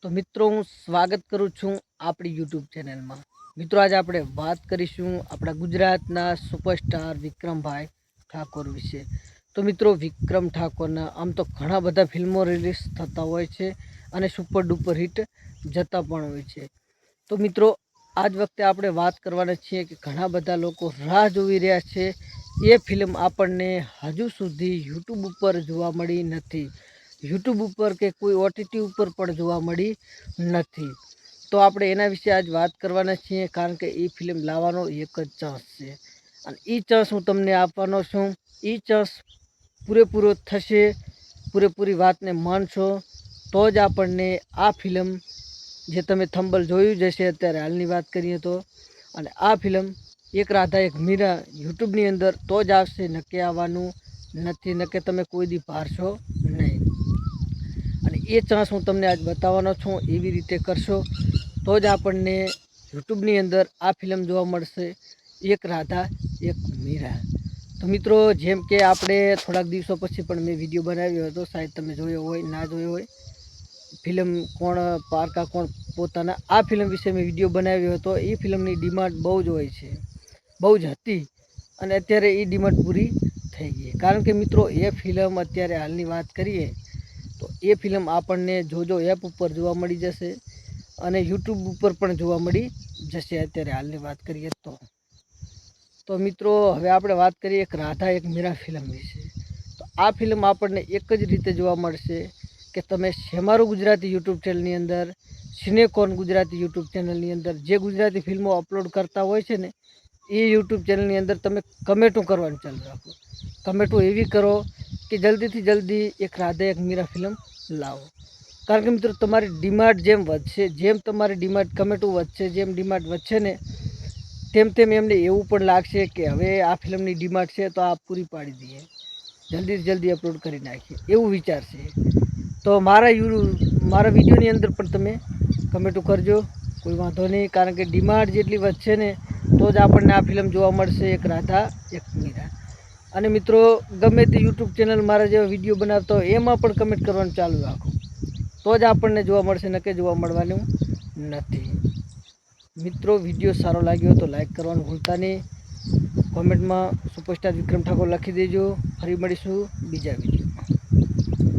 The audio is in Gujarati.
તો મિત્રો હું સ્વાગત કરું છું આપણી યુટ્યુબ ચેનલમાં। મિત્રો આજે આપણે વાત કરીશું આપણા ગુજરાતના સુપરસ્ટાર વિક્રમભાઈ ઠાકોર વિશે। તો મિત્રો વિક્રમ ઠાકોરના આમ તો ઘણા બધા ફિલ્મો રિલીઝ થતા હોય છે અને સુપર ડુપર હિટ જતા પણ હોય છે। તો મિત્રો આજ વખતે આપણે વાત કરવાના છીએ કે ઘણા બધા લોકો રાહ જોઈ રહ્યા છે એ ફિલ્મ આપણને હજુ સુધી યુટ્યુબ ઉપર જોવા મળી નથી, યુટ્યુબ ઉપર કે કોઈ ઓટીટી ઉપર પણ જોવા મળી નથી। તો આપણે એના વિશે આજ વાત કરવાના છીએ, કારણ કે એ ફિલ્મ લાવવાનો એક જ ચાન્સ છે અને એ ચાન્સ હું તમને આપવાનો છું। એ ચાન્સ પૂરેપૂરો થશે, પૂરેપૂરી વાતને માનશો તો જ આપણને આ ફિલ્મ, જે તમે થંબલ જોયું જશે અત્યારે હાલની વાત કરીએ તો, અને આ ફિલ્મ એક રાધા એક મીરા યુટ્યુબની અંદર તો જ આવશે, નક્કે આવવાનું નથી, નક્કે તમે કોઈ દી ભારશો નહીં। અને એ ચાન્સ હું તમને આજ બતાવવાનો છું, એવી રીતે કરશો તો જ આપણને યુટ્યુબની અંદર આ ફિલ્મ જોવા મળશે, એક રાધા એક મીરા। તો મિત્રો જેમ કે આપણે થોડાક દિવસો પછી પણ મેં વિડીયો બનાવ્યો હતો, શાયદ તમે જોયો હોય ના જોયો હોય, ફિલ્મ કોણ પારકા કોણ પોતાના, આ ફિલ્મ વિશે મેં વિડીયો બનાવ્યો હતો। એ ફિલ્મની ડિમાન્ડ બહુ જ હોય છે, બહુ જ હતી, અને અત્યારે એ ડિમાન્ડ પૂરી થઈ ગઈ। કારણ કે મિત્રો એ ફિલ્મ અત્યારે હાલની વાત કરીએ તો એ ફિલ્મ આપણને જોજો એપ ઉપર જોવા મળી જશે અને યુટ્યુબ ઉપર પણ જોવા મળી જશે અત્યારે હાલની વાત કરીએ તો મિત્રો હવે આપણે વાત કરીએ એક રાધા એક મીરા ફિલ્મ વિશે। તો આ ફિલ્મ આપણને એક જ રીતે જોવા મળશે કે તમે શેમારું ગુજરાતી યુટ્યુબ ચેનલની અંદર, સિનેકોન ગુજરાતી યુટ્યુબ ચેનલની અંદર જે ગુજરાતી ફિલ્મો અપલોડ કરતા હોય છે ને, એ યુટ્યુબ ચેનલની અંદર તમે કમેન્ટો કરવાનું ચાલુ રાખો। કમેન્ટો એવી કરો કે જલ્દીથી જલ્દી એક રાધા એક મીરા ફિલ્મ લાવો। કારણ કે મિત્રો તમારી ડિમાન્ડ જેમ વધશે, જેમ તમારી ડિમાન્ડ કમેન્ટો વધશે, જેમ ડિમાન્ડ વધશે ને તેમ તેમ એમને એવું પણ લાગશે કે હવે આ ફિલ્મની ડિમાન્ડ છે તો આ પૂરી પાડી દઈએ, જલ્દીથી જલ્દી અપલોડ કરી નાખીએ, એવું વિચારશે। તો મારા વિડીયોની અંદર પણ તમે કમેન્ટો કરજો, કોઈ વાંધો નહીં, કારણ કે ડિમાન્ડ જેટલી વધશે ને તો જ આપણને આ ફિલ્મ જોવા મળશે, એક રાધા એક મીરા। અને મિત્રો ગમે તે યુટ્યુબ ચેનલ મારા જેવા વિડીયો બનાવતા હોય એમાં પણ કમેન્ટ કરવાનું ચાલુ રાખો તો જ આપણને જોવા મળશે, નકે જોવા મળવાનું નથી। મિત્રો વિડીયો સારો લાગ્યો તો લાઈક કરવાનું ભૂલતા નહીં, કોમેન્ટમાં સુપરસ્ટાર વિક્રમ ઠાકોર લખી દેજો। ફરી મળીશું બીજા વિડીયો।